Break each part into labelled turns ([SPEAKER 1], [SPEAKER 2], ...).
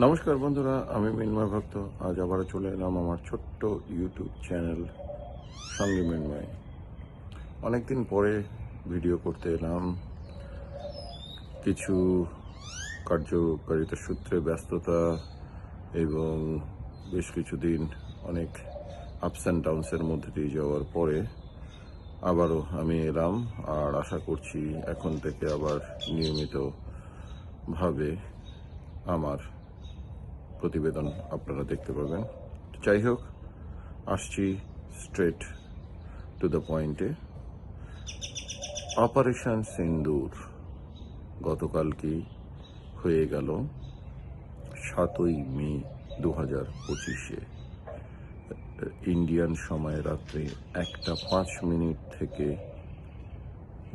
[SPEAKER 1] নমস্কার বন্ধুরা, আমি মৃন্ময় ভক্ত। আজ আবারও চলে এলাম আমার ছোট্ট ইউটিউব চ্যানেল সঙ্গে মৃন্ময়। অনেকদিন পরে ভিডিও করতে এলাম। কিছু কার্যকারিতা সূত্রে ব্যস্ততা এবং বেশ কিছুদিন অনেক আপস অ্যান্ড ডাউনসের মধ্যে দিয়ে যাওয়ার পরে আবারও আমি এলাম, আর আশা করছি এখন থেকে আবার নিয়মিতভাবে আমার প্রতিবেদন আপনারা দেখতে পাবেন। যাই হোক, আসছি স্ট্রেট টু দ্য পয়েন্টে। অপারেশন সিন্দুর গতকালকেই হয়ে গেল 7ই মে 2025-এ ইন্ডিয়ান সময় রাত্রে 1:05 থেকে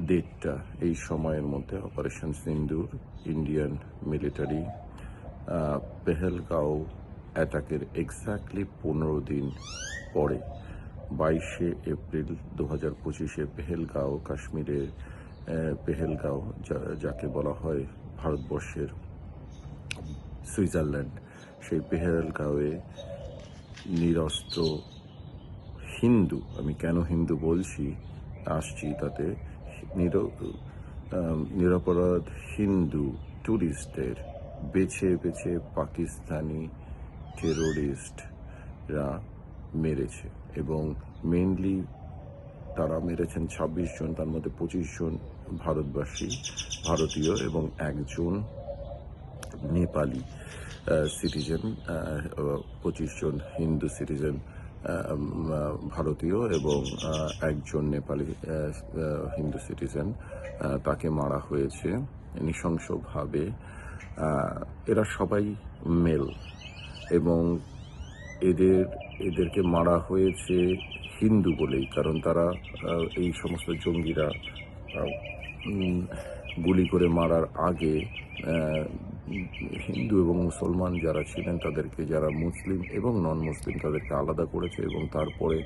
[SPEAKER 1] 1:30 এই সময়ের মধ্যে অপারেশন সিন্দুর ইন্ডিয়ান মিলিটারি পেহেলগাঁও অ্যাটাকের এক্স্যাক্টলি 15 দিন পরে 22শে এপ্রিল 2025-এ পেহেলগাঁও, কাশ্মীরের পেহেলগাঁও, যাকে বলা হয় ভারতবর্ষের সুইজারল্যান্ড, সেই পেহেলগাঁওয়ে নিরস্ত্র হিন্দু, আমি কেন হিন্দু বলছি আসছি তাতে, নিরপরাধ হিন্দু ট্যুরিস্টদের বেছে বেছে পাকিস্তানি টেরোরিস্টরা মেরেছে। এবং মেনলি তারা মেরেছেন 26 জন, তার মধ্যে 25 জন ভারতীয় এবং একজন নেপালি সিটিজেন, 25 জন হিন্দু সিটিজেন ভারতীয় এবং একজন নেপালি হিন্দু সিটিজেন, তাকে মারা হয়েছে নৃশংসভাবে। এরা সবাই মেল এবং এদেরকে মারা হয়েছে হিন্দু বলেই, কারণ তারা এই সমস্ত জঙ্গিরা গুলি করে মারার আগে হিন্দু এবং মুসলমান যারা ছিলেন তাদেরকে, যারা মুসলিম এবং নন মুসলিম তাদেরকে আলাদা করেছে এবং তারপরে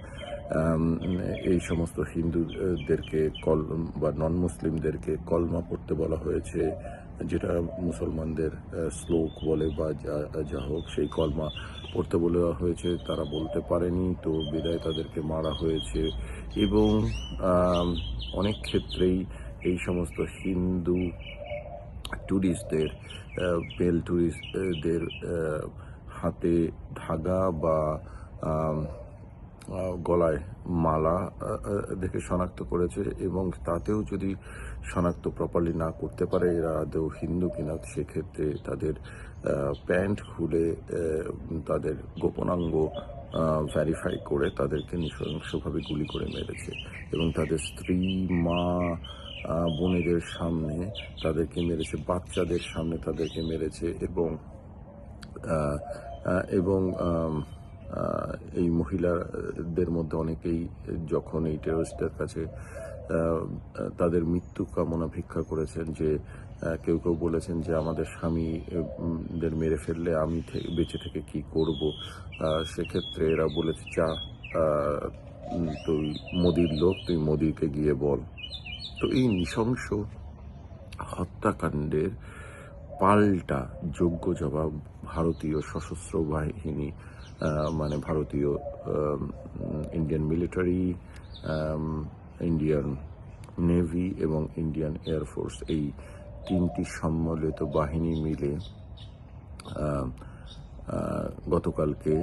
[SPEAKER 1] এই সমস্ত হিন্দুদেরকে বা নন মুসলিমদেরকে কলমা পড়তে বলা হয়েছে, যেটা মুসলমানদের শ্লোক বলে বা যা হোক, সেই কলমা পড়তে বলা হয়েছে। তারা বলতে পারেনি, তো বিদায় তাদেরকে মারা হয়েছে। এবং অনেক ক্ষেত্রেই এই সমস্ত হিন্দু ট্যুরিস্টদের, মেল ট্যুরিস্টদের হাতে ধাগা বা গলায় মালা দেখে শনাক্ত করেছে, এবং তাতেও যদি শনাক্ত প্রপারলি না করতে পারে এরা আদৌ হিন্দু কিনা, সেক্ষেত্রে তাদের প্যান্ট খুলে তাদের গোপনাঙ্গ ভেরিফাই করে তাদেরকে নৃশংসভাবে গুলি করে মেরেছে। এবং তাদের স্ত্রী, মা, বোনেদের সামনে তাদেরকে মেরেছে, বাচ্চাদের সামনে তাদেরকে মেরেছে। এবং এই মহিলাদের মধ্যে অনেকেই যখন এই টেররিস্টদের কাছে তাদের মৃত্যু কামনা ভিক্ষা করেছেন, যে কেউ কেউ বলেছেন যে আমাদের স্বামীদের মেরে ফেললে আমি বেঁচে থেকে কি করব। সেক্ষেত্রে এরা বলেছে, যা তুই মোদির লোক, তুই মোদিকে গিয়ে বল। তো এই নৃশংস হত্যাকাণ্ডের পাল্টা যোগ্য জবাব ভারতীয় সশস্ত্র বাহিনী, মানে ভারতীয় ইন্ডিয়ান মিলিটারি, ইন্ডিয়ান নেভি এবং ইন্ডিয়ান এয়ারফোর্স, এই তিনটি সম্মিলিত বাহিনী মিলে গতকালকে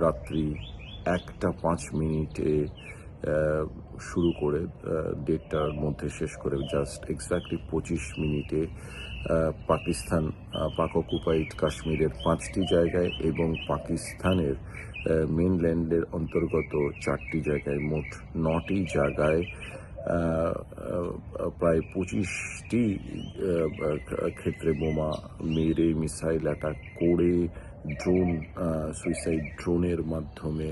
[SPEAKER 1] রাত্রি 1:05 শুরু করে 1:30টার মধ্যে শেষ করে জাস্ট এক্স্যাক্টলি 25 মিনিটে পাক অকুপাইড কাশ্মীরের 5টি জায়গায় এবং পাকিস্তানের মেনল্যান্ডের অন্তর্গত 4টি জায়গায়, মোট 9টি জায়গায় প্রায় 25টি ক্ষেত্রে বোমা মেরে, মিসাইল অ্যাটাক করে, সুইসাইড ড্রোনের মাধ্যমে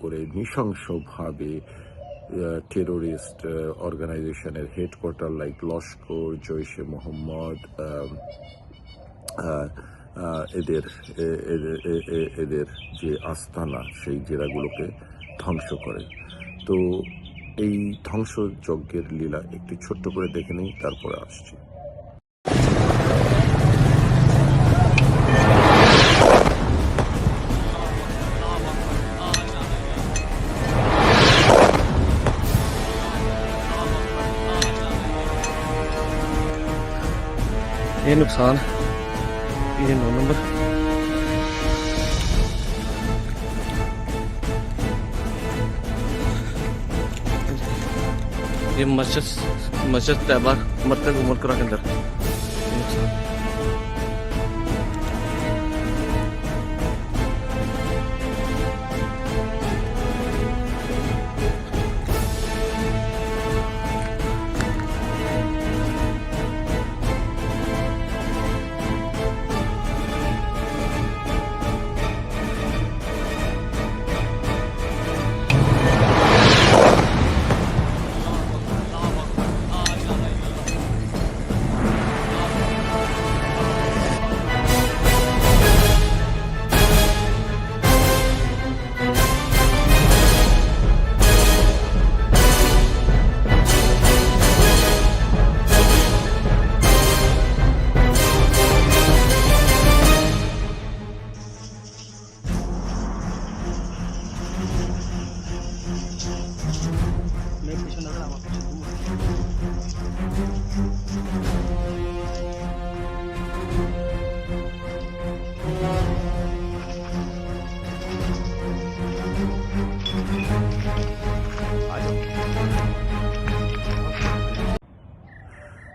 [SPEAKER 1] করে নৃশংসভাবে টেরোরিস্ট অর্গানাইজেশনের হেডকোয়ার্টার লাইক লস্কর, জৈশে মোহাম্মদ, এদের যে আস্তানা, সেই জেলাগুলোকে ধ্বংস করে। তো এই ধ্বংসযজ্ঞের লীলা একটু ছোট্ট করে দেখে নেই, তারপরে আসছি।
[SPEAKER 2] ये नुकसान, ये 9 नंबर। ये मस्जिद तैयबा मरकज उमरकरा के अंदर ये नुकसान।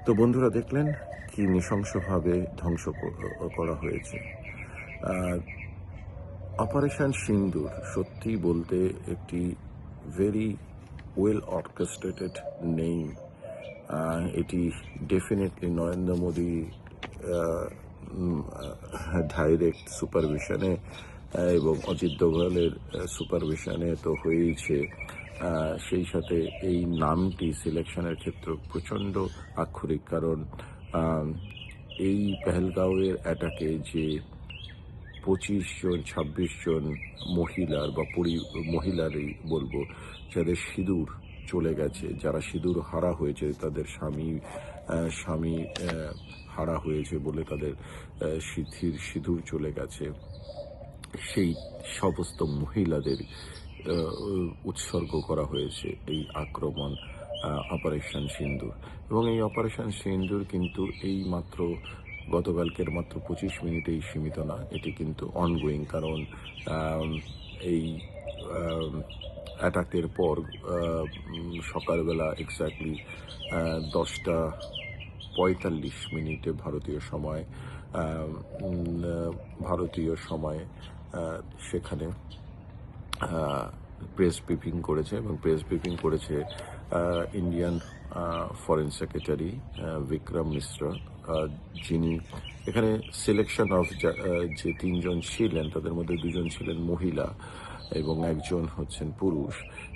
[SPEAKER 1] তো বন্ধুরা দেখলেন কি নৃশংসভাবে ধ্বংস করা হয়েছে। অপারেশন সিন্দুর সত্যি বলতে একটি ভেরি ওয়েল অর্কেস্ট্রেটেড নেম। এটি ডেফিনেটলি নরেন্দ্র মোদী ডাইরেক্ট সুপারভিশনে এবং অজিত দোভালের সুপারভিশনে তো হয়েইছে। সেই সাথে এই নামটি সিলেকশনের ক্ষেত্রে প্রচণ্ড আক্ষরিক, কারণ এই পেহেলগাঁওয়ের অ্যাটাকে যে 25 জন 26 জন মহিলার বা মহিলারই বলবো, যাদের সিঁদুর চলে গেছে, যারা সিঁদুর হারা হয়েছে, তাদের স্বামী হারা হয়েছে বলে তাদের সিঁদুর চলে গেছে, সেই সমস্ত মহিলাদের উৎসর্গ করা হয়েছে এই আক্রমণ অপারেশন সিন্দুর। এবং এই অপারেশন সিন্দুর কিন্তু এই মাত্র গতকালকের মাত্র 25 মিনিটেই সীমিত না, এটি কিন্তু অনগোয়িং। কারণ এই অ্যাটাকের পর সকালবেলা এক্স্যাক্টলি 10:45 ভারতীয় সময় সেখানে প্রেস ব্রিফিং করেছে, এবং প্রেস ব্রিফিং করেছে Indian foreign secretary Vikram Mishra, যিনি এখানে সিলেকশন অফ যে 3 জন ছিলেন তাদের মধ্যে 2 জন ছিলেন মহিলা এবং 1 জন হচ্ছেন পুরুষ।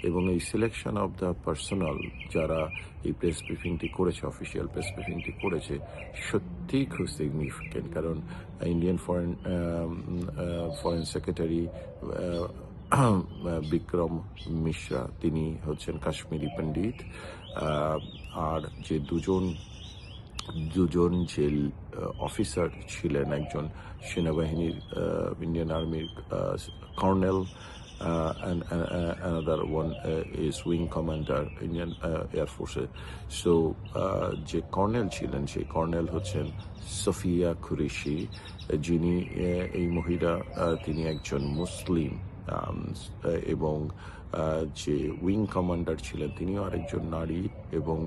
[SPEAKER 1] এবং এই সিলেকশন অফ দ্য পার্সোনাল যারা এই প্রেস ব্রিফিংটি করেছে, অফিসিয়াল প্রেস ব্রিফিংটি করেছে, সত্যিই খুব সিগনিফিকেন্ট। কারণ Indian foreign secretary Vikram Mishra তিনি হচ্ছেন কাশ্মীরি পণ্ডিত, আর যে দুজন যে অফিসার ছিলেন, একজন সেনাবাহিনীর ইন্ডিয়ান আর্মির colonel, and another one is wing commander Indian Air Force. So যে কর্নেল ছিলেন সেই কর্নেল হচ্ছেন সফিয়া কুরেশি, যিনি এই মহিলা, তিনি একজন মুসলিম, এবং যে উইং কমান্ডার ছিলেন তিনিও আরেকজন নারী, এবং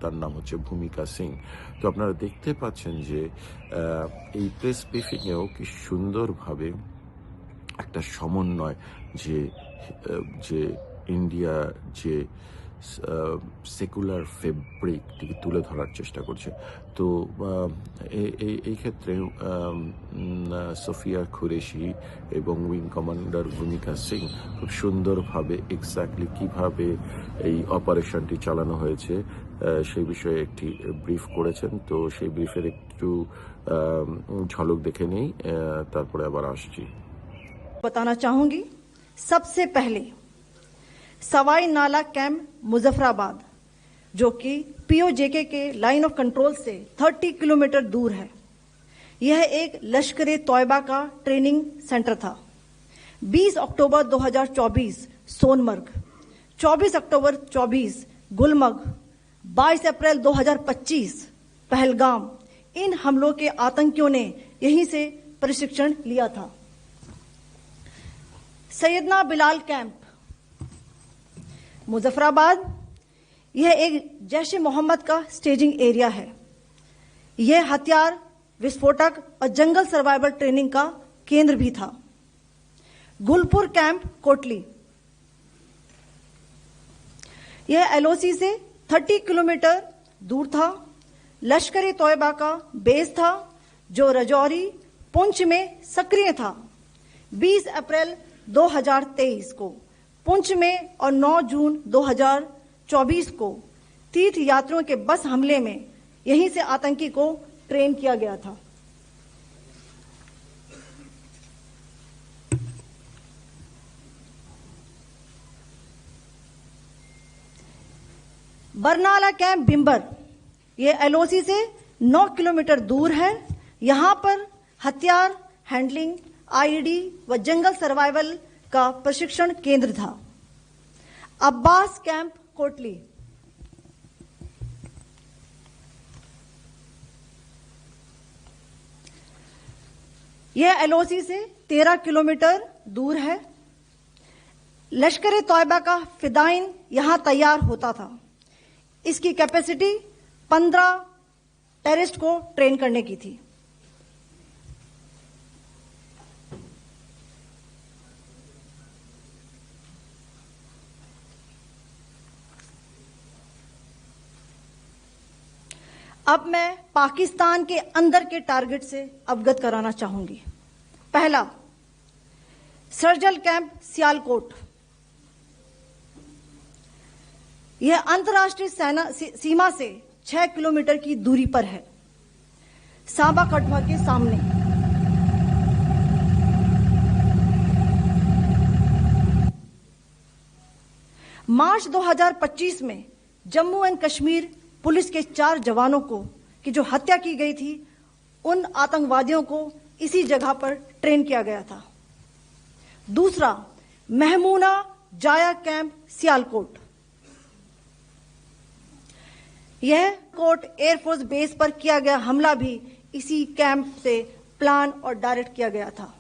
[SPEAKER 1] তার নাম হচ্ছে ভূমিকা সিং। তো আপনারা দেখতে পাচ্ছেন যে এই প্রেস ব্রিফিংয়েও কি সুন্দরভাবে একটা সমন্বয় যে ইন্ডিয়া যে সেকুলার ফেব্রিকটিকে তুলে ধরার চেষ্টা করছে। তো এই ক্ষেত্রে সফিয়া কুরেশি এবং উইং কমান্ডার ভূমিকা সিং খুব সুন্দরভাবে এক্স্যাক্টলি কিভাবে এই অপারেশনটি চালানো হয়েছে সেই বিষয়ে একটি ব্রিফ করেছেন। তো সেই ব্রিফের একটু ঝলক দেখে নেই, তারপরে আবার আসছি।
[SPEAKER 3] बताना चाहूंगी, सबसे पहले सवाई नाला कैंप मुजफ्फराबाद, जो कि पीओजेके के लाइन ऑफ कंट्रोल से 30 किलोमीटर दूर है, यह एक लश्कर-ए तौयबा का ट्रेनिंग सेंटर था। 20 अक्टूबर 2024 सोनमर्ग, 24 अक्टूबर 24 गुलमर्ग, 22 अप्रैल 2025 पहलगाम इन हमलों के आतंकियों ने यहीं से प्रशिक्षण लिया था। सैयदना बिलाल कैंप, मुजफ्फराबाद, यह एक जैश ए मोहम्मद का स्टेजिंग एरिया है। यह हथियार, विस्फोटक और जंगल सर्वाइवल ट्रेनिंग का केंद्र भी था। गुलपुर कैंप, कोटली, यह एलओसी से 30 किलोमीटर दूर था। लश्कर-ए तोयबा का बेस था जो रजौरी, पुंछ में सक्रिय था। 20 अप्रैल 2023 को पुंछ में और 9 जून 2024 को तीर्थ यात्रियों के बस हमले में यहीं से आतंकी को ट्रेन किया गया था। बरनाला कैंप, बिंबर, यह एलओसी से 9 किलोमीटर दूर है। यहां पर हथियार हैंडलिंग, आईईडी व जंगल सर्वाइवल का प्रशिक्षण केंद्र था। अब्बास कैंप, कोटली, यह एलओसी से 13 किलोमीटर दूर है। लश्कर-ए तोयबा का फिदाइन यहां तैयार होता था। इसकी कैपेसिटी 15 टेररिस्ट को ट्रेन करने की थी। अब मैं पाकिस्तान के अंदर के टारगेट से अवगत कराना चाहूंगी। पहला, सर्जल कैंप, सियालकोट, यह अंतर्राष्ट्रीय सीमा से 6 किलोमीटर की दूरी पर है, सांबा कठुआ के सामने। मार्च 2025 में जम्मू एंड कश्मीर पुलिस के 4 जवानों को की जो हत्या की गई थी, उन आतंकवादियों को इसी जगह पर ट्रेन किया गया था। दूसरा, महमूना जाया कैंप, सियालकोट, यह कोट एयरफोर्स बेस पर किया गया हमला भी इसी कैंप से प्लान और डायरेक्ट किया गया था।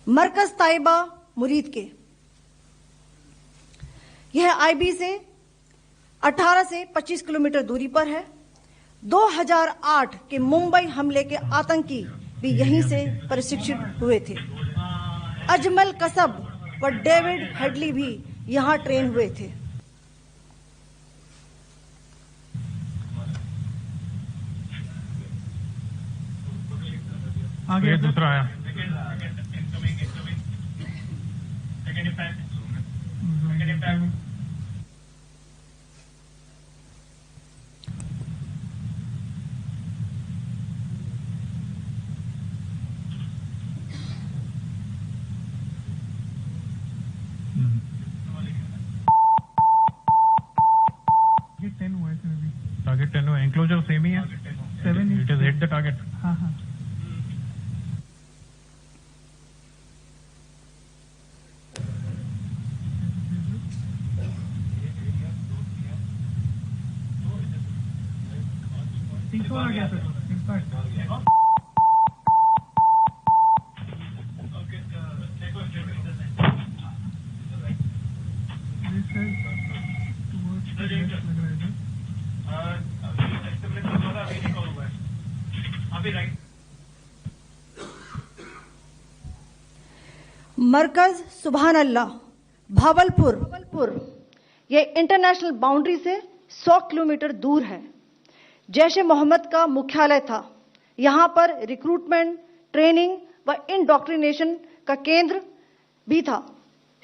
[SPEAKER 3] मरकज ताइबा, मुरीद के, यह आईबी से 18 से 25 किलोमीटर दूरी पर है। 2008 के मुंबई हमले के आतंकी भी यहीं से प्रशिक्षित हुए थे। अजमल कसब व डेविड हेडली भी यहां ट्रेन हुए थे।
[SPEAKER 4] आगे दूसरा आया। टारगेट 10 हुआ, एंक्लोजर सेम ही है। 7 it is hit the target. हाँ हाँ। आ गया सर, इम्पैक्ट।
[SPEAKER 3] मरकज सुभान अल्लाह, भावलपुर, यह इंटरनेशनल बाउंड्री से 100 किलोमीटर दूर है। जैश ए मोहम्मद का मुख्यालय था। यहां पर रिक्रूटमेंट, ट्रेनिंग व इंडॉक्ट्रिनेशन का केंद्र भी था।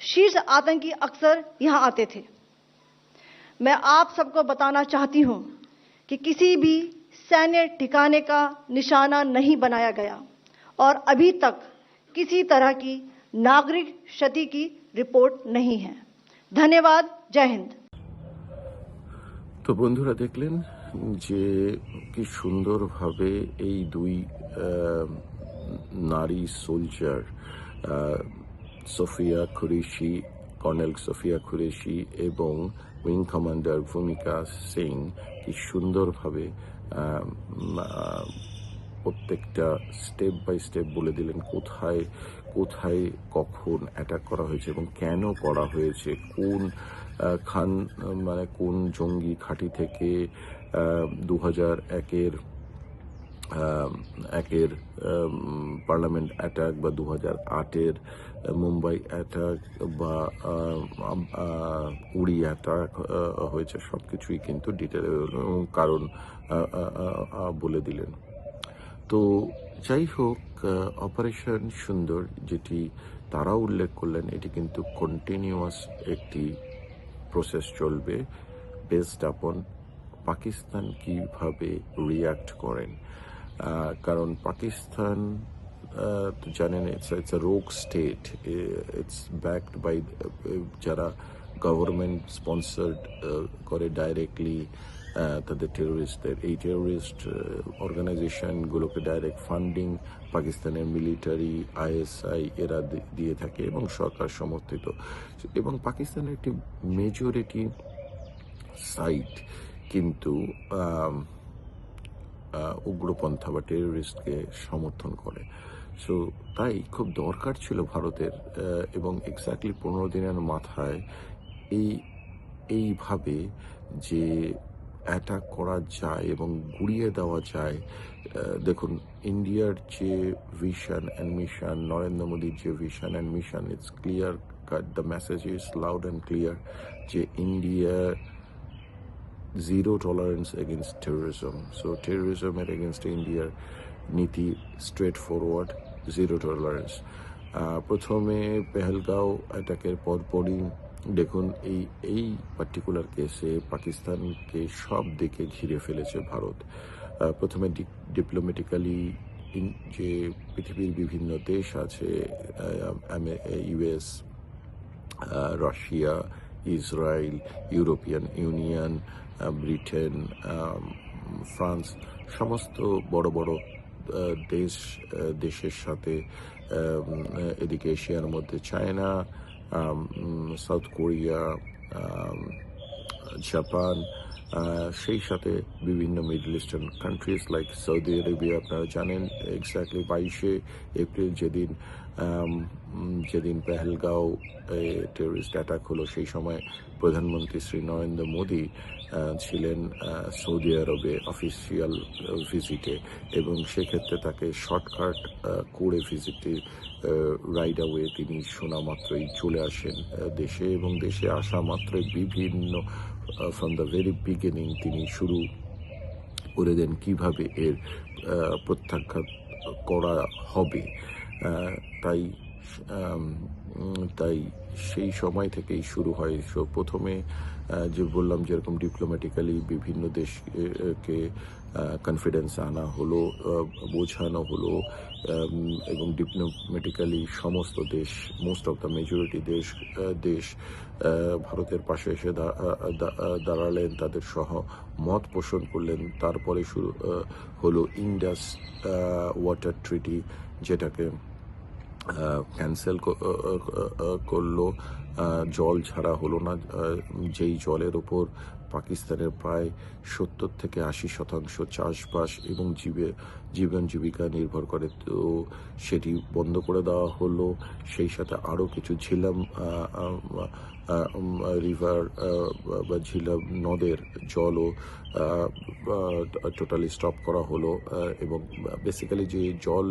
[SPEAKER 3] शीर्ष आतंकी अक्सर यहां आते थे। मैं आप सबको बताना चाहती हूं कि किसी भी सैन्य ठिकाने का निशाना नहीं बनाया गया और अभी तक किसी तरह की नागरिक क्षति की रिपोर्ट नहीं है। धन्यवाद। जय हिंद।
[SPEAKER 1] তো বন্ধুরা দেখলেন যে কি সুন্দরভাবে এই দুই নারী সোলজার সোফিয়া কুরেশি, কর্নেল সোফিয়া কুরেশি এবং উইং কমান্ডার ভূমিকা সিং কি সুন্দরভাবে আহ, প্রত্যেকটা স্টেপ বাই স্টেপ বলে দিলেন কোথায় কোথায় কখন অ্যাটাক করা হয়েছে এবং কেন করা হয়েছে, কোন মানে কোন জঙ্গি ঘাঁটি থেকে 2001-এর পার্লামেন্ট অ্যাটাক বা 2008-এর মুম্বাই অ্যাটাক বা উড়ি অ্যাটাক হয়েছে, সব কিছুই কিন্তু ডিটেল কারণ বলে দিলেন। তো যাই হোক, অপারেশন সুন্দর যেটি তারা উল্লেখ করলেন, এটি কিন্তু কন্টিনিউয়াস একটি প্রসেস চলবে বেসড আপন পাকিস্তান কিভাবে রিয়াক্ট করেন। কারণ পাকিস্তান তো জানেন ইটস এ রোগ স্টেট, ইটস ব্যাকড বাই যারা গভর্নমেন্ট স্পন্সার্ড করে ডাইরেক্টলি তাদের টেরোরিস্টদের, এই টেরোরিস্ট অর্গানাইজেশনগুলোকে ডাইরেক্ট ফান্ডিং পাকিস্তানের মিলিটারি, আইএসআই এরা দিয়ে থাকে এবং সরকার সমর্থিত। এবং পাকিস্তানের একটি মেজরিটি সাইট কিন্তু উগ্রপন্থা বা টেরোরিস্টকে সমর্থন করে। সো তাই খুব দরকার ছিল ভারতের, এবং এক্স্যাক্টলি 15 দিনের মাথায় এইভাবে যে অ্যাটাক করা যায় এবং গুড়িয়ে দেওয়া যায়। দেখুন, ইন্ডিয়ার যে ভিশন অ্যান্ড মিশন, নরেন্দ্র মোদীর যে vision and mission, it's clear cut, the message is loud and clear যে India zero tolerance against terrorism. So টেরোরিজমের এগেনস্ট ইন্ডিয়ার নীতি স্ট্রেট ফরওয়ার্ড, জিরো টলারেন্স। প্রথমে পেহেলগাঁও অ্যাটাকের পরপরই দেখুন এই পার্টিকুলার কেসে পাকিস্তানকে সব দিকে ঘিরে ফেলেছে ভারত। প্রথমে ডিপ্লোম্যাটিক্যালি যে পৃথিবীর বিভিন্ন দেশ আছে, US, Russia, Israel, European union, Britain, France, সমস্ত বড় বড় দেশের সাথে, এদিকে এশিয়ার মধ্যে চায়না, সাউথ কোরিয়া, জাপান, সেই সাথে বিভিন্ন middle eastern countries like Saudi Arabia. আপনারা জানেন এক্স্যাক্টলি 22শে এপ্রিল যেদিন পেহেলগাঁও টেররিস্ট অ্যাটাক হলো, সেই সময় প্রধানমন্ত্রী শ্রী নরেন্দ্র মোদী ছিলেন সৌদি আরবে অফিসিয়াল ভিজিটে, এবং সেক্ষেত্রে তাকে শর্টকাট করে ভিজিটে রাইট অ্যাওয়ে তিনি শোনা মাত্রই চলে আসেন দেশে, এবং দেশে আসা মাত্রই বিভিন্ন ফ্রম দ্য ভেরি বিগিনিং তিনি শুরু করে দেন কীভাবে এর প্রত্যাঘাত করা হবে। তাই সেই সময় থেকেই শুরু হয়। প্রথমে যে বললাম যেরকম ডিপ্লোম্যাটিক্যালি বিভিন্ন দেশকে কনফিডেন্স আনা হলো, বোঝানো হলো, এবং ডিপ্লোম্যাটিক্যালি সমস্ত দেশ, মোস্ট অফ দ্য মেজরিটি দেশ ভারতের পাশে এসে দাঁড়ালেন, তাদের সহ মত পোষণ করলেন। তারপরে শুরু হলো ইন্ডাস ওয়াটার ট্রিটি, যেটাকে ক্যান্সেল করলো, জল ছাড়া হলো না, যেই জলের ওপর পাকিস্তানের প্রায় 70-80% চাষবাস এবং জীবন জীবিকা নির্ভর করে, তো সেটি বন্ধ করে দেওয়া হলো। সেই সাথে আরও কিছু ঝিলাম রিভার বা ঝিলাম নদের জলও টোটালি স্টপ করা হলো, এবং বেসিক্যালি যে জল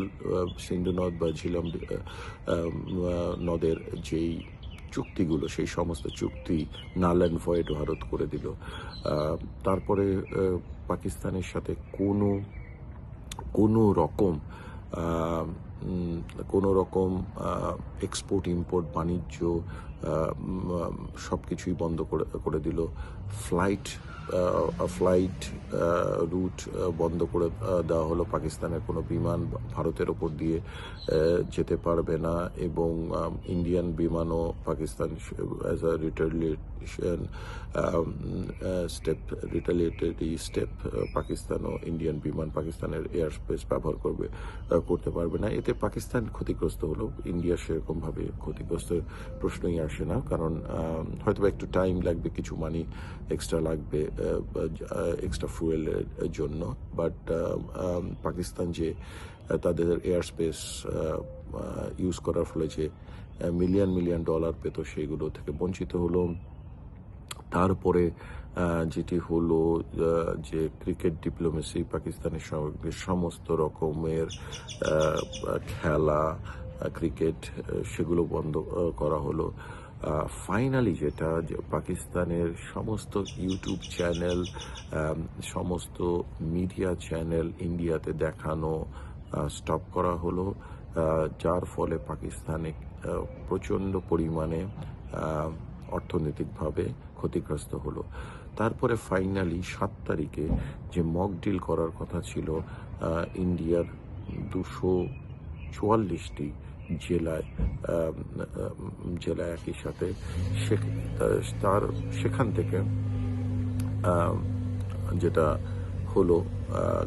[SPEAKER 1] সিন্ধু নদ বা ঝিলাম নদের যেই চুক্তিগুলো, সেই সমস্ত চুক্তি নাল অ্যান্ড ভয়েড ভারত করে দিল। তারপরে পাকিস্তানের সাথে কোনো রকম এক্সপোর্ট ইম্পোর্ট বাণিজ্য সব কিছুই বন্ধ করে দিল। ফ্লাইট রুট বন্ধ করে দেওয়া হলো, পাকিস্তানের কোনো বিমান ভারতের ওপর দিয়ে যেতে পারবে না, এবং ইন্ডিয়ান বিমানও Pakistan as a retaliatory step পাকিস্তানও ইন্ডিয়ান বিমান পাকিস্তানের এয়ার স্পেস ব্যবহার করতে পারবে না। এতে পাকিস্তান ক্ষতিগ্রস্ত হলো, ইন্ডিয়া সেরকমভাবে ক্ষতিগ্রস্তের প্রশ্নই আসে না, কারণ হয়তো একটু টাইম লাগবে, কিছু মানি এক্সট্রা লাগবে এক্সট্রা ফুয়েলের জন্য, বাট পাকিস্তান যে তাদের এয়ার স্পেস ইউজ করার ফলে যে মিলিয়ন মিলিয়ন ডলার পেত সেগুলো থেকে বঞ্চিত হলো। তারপরে যেটি হলো যে ক্রিকেট ডিপ্লোমেসি, পাকিস্তানের সঙ্গে সমস্ত রকমের খেলা ক্রিকেট সেগুলো বন্ধ করা হলো। ফাইনালি যেটা যে পাকিস্তানের সমস্ত ইউটিউব চ্যানেল, সমস্ত মিডিয়া চ্যানেল ইন্ডিয়াতে দেখানো স্টপ করা হলো, যার ফলে পাকিস্তানে প্রচণ্ড পরিমাণে অর্থনৈতিকভাবে ক্ষতিগ্রস্ত হলো। তারপরে ফাইনালি 7 তারিখে যে মক ডিল করার কথা ছিল ইন্ডিয়ার 244টি জেলায় একই সাথে, সেখান থেকে যেটা হলো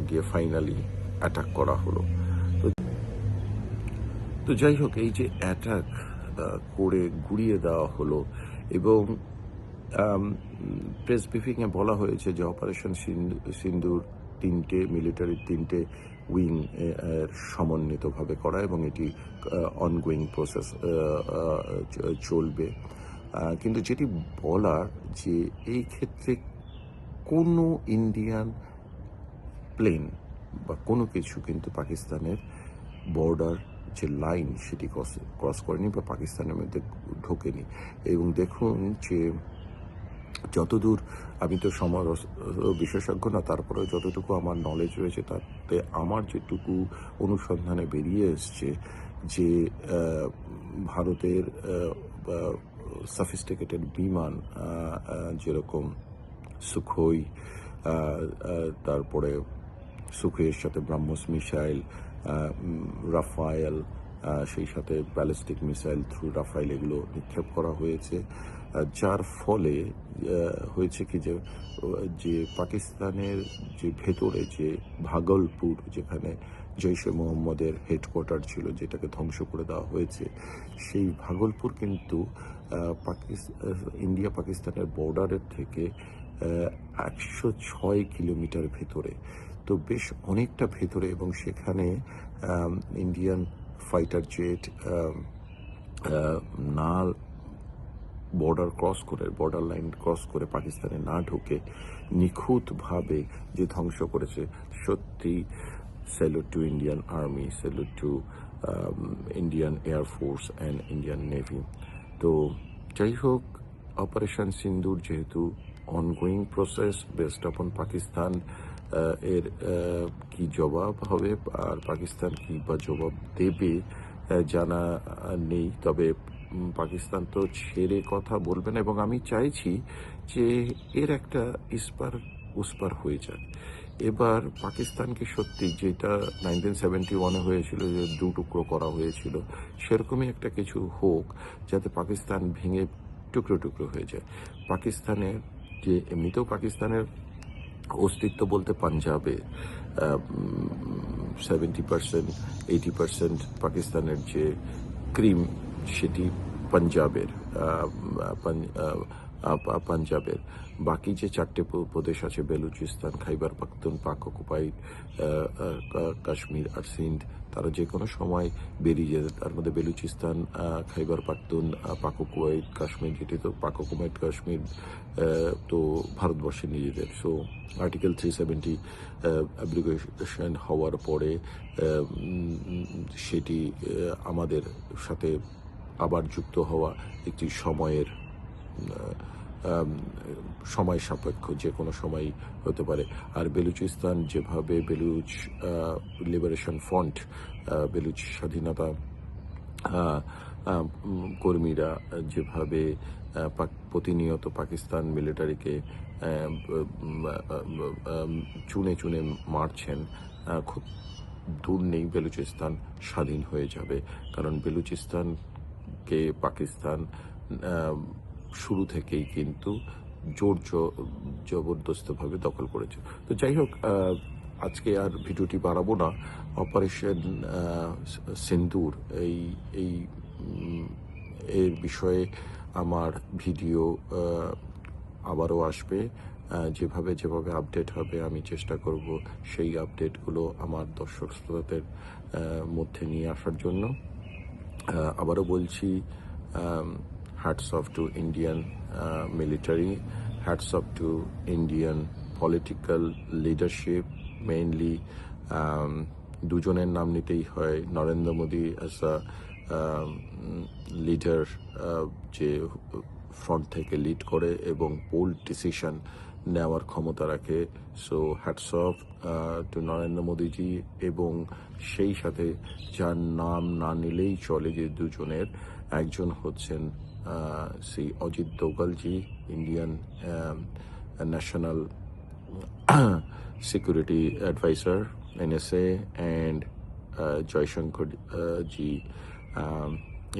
[SPEAKER 1] গিয়ে ফাইনালি অ্যাটাক করা হলো। তো যাই হোক, এই যে অ্যাটাক করে গুড়িয়ে দেওয়া হলো, এবং প্রেস ব্রিফিংয়ে বলা হয়েছে যে অপারেশন সিন্দুর মিলিটারির 3টে উইং সমন্বিতভাবে করা, এবং এটি অনগোয়িং প্রসেস চলবে। কিন্তু যেটি বলার যে এই ক্ষেত্রে কোনো ইন্ডিয়ান প্লেন বা কোনো কিছু কিন্তু পাকিস্তানের বর্ডার যে লাইন সেটি ক্রস করেনি বা পাকিস্তানের মধ্যে ঢোকেনি। এবং দেখুন যে যতদূর, আমি তো সমর বিশেষজ্ঞ না, তারপরেও যতটুকু আমার নলেজ রয়েছে তাতে আমার যেটুকু অনুসন্ধানে বেরিয়ে এসছে যে ভারতের সফিস্টিকেটেড বিমান যেরকম সুখোই, তারপরে সুখোইয়ের সাথে ব্রাহ্মস মিসাইল, রাফায়েল, সেই সাথে ব্যালিস্টিক মিসাইল থ্রু রাফায়েল, এগুলো নিক্ষেপ করা হয়েছে, যার ফলে হয়েছে কি যে পাকিস্তানের যে ভেতরে যে ভাগলপুর, যেখানে জৈশে মোহাম্মদের হেডকোয়ার্টার ছিল, যেটাকে ধ্বংস করে দেওয়া হয়েছে, সেই ভাগলপুর কিন্তু ইন্ডিয়া পাকিস্তানের বর্ডারের থেকে 106 কিলোমিটার ভেতরে, তো বেশ অনেকটা ভেতরে। এবং সেখানে ইন্ডিয়ান ফাইটার জেট না বর্ডার লাইন ক্রস করে পাকিস্তানে না ঢুকে নিখুঁতভাবে যে ধ্বংস করেছে, সত্যি salute to Indian army, salute to Indian air force and Indian navy. তো যাই হোক, অপারেশন সিন্দুর যেহেতু ongoing process based on Pakistan, এর কি জবাব হবে আর পাকিস্তান কি বা জবাব দেবে জানা নেই। তবে পাকিস্তান তো ছেড়ে কথা বলবে না, এবং আমি চাইছি যে এর একটা উসপার হয়ে যাক। এবার পাকিস্তানকে সত্যি, যেটা 1971 হয়েছিল যে 2 টুকরো করা হয়েছিল, সেরকমই একটা কিছু হোক, যাতে পাকিস্তান ভেঙে টুকরো টুকরো হয়ে যায়। পাকিস্তানের যে এমনিতেও পাকিস্তানের অস্তিত্ব বলতে পাঞ্জাবে 70% 80% পাকিস্তানের যে ক্রিম সেটি পাঞ্জাবের বাকি যে 4টে প্রদেশ আছে, বেলুচিস্তান, খাইবার পাখতুনখোয়া, পাক অকুপাইড কাশ্মীর আর সিন্ধ, তারা যে কোনো সময় বেরিয়ে যেত। তার মধ্যে বেলুচিস্তান, খাইবার পাখতুনখোয়া, পাক অকুপাইড কাশ্মীর, যেটি তো পাক অকুপাইড কাশ্মীর তো ভারতবর্ষের নিজেদের। সো আর্টিকেল 370 অ্যাব্লিগেশন হওয়ার পরে সেটি আমাদের সাথে আবার যুক্ত হওয়া একটি সময় সাপেক্ষ, যে কোনো সময় হতে পারে। আর বেলুচিস্তান যেভাবে বেলুচ লিবারেশন ফ্রন্ট, বেলুচ স্বাধীনতা কর্মীরা যেভাবে প্রতিনিয়ত পাকিস্তান মিলিটারিকে চুনে চুনে মারছেন, খুব দূর নেই বেলুচিস্তান স্বাধীন হয়ে যাবে, কারণ বেলুচিস্তানকে পাকিস্তান শুরু থেকেই কিন্তু জবরদস্তভাবে দখল করেছে। তো যাই হোক, আজকে আর ভিডিওটি বাড়াবো না। অপারেশন সিন্দুর এর বিষয়ে আমার ভিডিও আবারও আসবে। যেভাবে যেভাবে আপডেট হবে আমি চেষ্টা করব সেই আপডেটগুলো আমার দর্শক শ্রোতাদের মধ্যে নিয়ে আসার জন্য। আবারও বলছি, hats off to Indian military, hats off to Indian political leadership, mainly দুজনের নাম নিতেই হয়। Narendra Modi as a leader, যে ফ্রন্ট থেকে লিড করে এবং বোল্ড ডিসিশন নেওয়ার ক্ষমতা রাখে। So hats off to Narendra Modiji, এবং সেই সাথে যার নাম না নিলেই চলে যে দুজনের, একজন হচ্ছেন Shri Ajit Dovalji, Indian national security adviser NSA, and Jaishankar ji,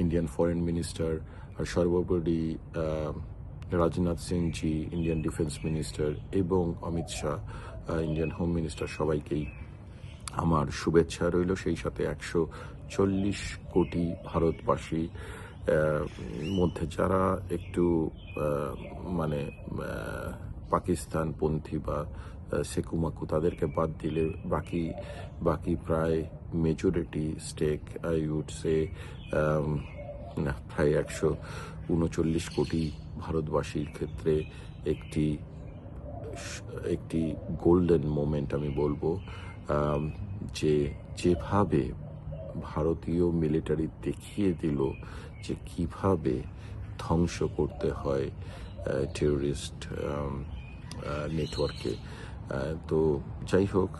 [SPEAKER 1] Indian foreign minister, আর সর্বোপরি Rajnath Singh ji, Indian defence minister, এবং Amit Shah, Indian home minister. সবাইকেই আমার শুভেচ্ছা রইল। সেই সাথে 140 কোটি ভারতবাসী মধ্যে যারা একটু মানে পাকিস্তানপন্থী বা সেকুমাকু, তাদেরকে বাদ দিলে বাকি প্রায় majority stake, I would say প্রায় 139 কোটি ভারতবাসীর ক্ষেত্রে একটি গোল্ডেন মোমেন্ট আমি বলবো। যেভাবে ভারতীয় মিলিটারি দেখিয়ে দিল যে কিভাবে ধ্বংস করতে হয় টেররিস্ট নেটওয়ার্কে। তো যাই হোক,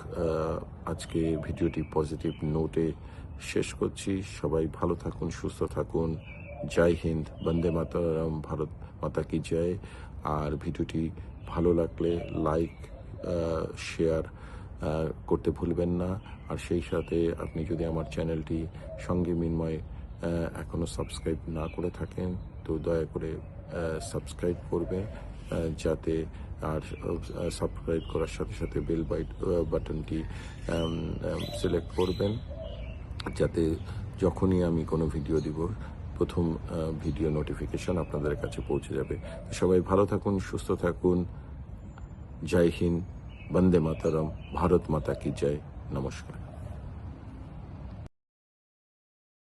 [SPEAKER 1] আজকে ভিডিওটি পজিটিভ নোটে শেষ করছি। সবাই ভালো থাকুন, সুস্থ থাকুন। জয় হিন্দ, বন্দে মাতরম, ভারত মাতা কি জয়। আর ভিডিওটি ভালো লাগলে লাইক, শেয়ার করতে ভুলবেন না। আর সেই সাথে আপনি যদি আমার চ্যানেলটি সঙ্গে মিনময় এখনও সাবস্ক্রাইব না করে থাকেন, তো দয়া করে সাবস্ক্রাইব করবে, যাতে, আর সাবস্ক্রাইব করার সাথে সাথে বেল বাটনটি সিলেক্ট করবেন, যাতে যখনই আমি কোনো ভিডিও দিব প্রথম ভিডিও নোটিফিকেশন আপনাদের কাছে পৌঁছে যাবে। তো সবাই ভালো থাকুন, সুস্থ থাকুন। জয় হিন্দ, বন্দে মাতরম, ভারত মাতা কি জয়। নমস্কার।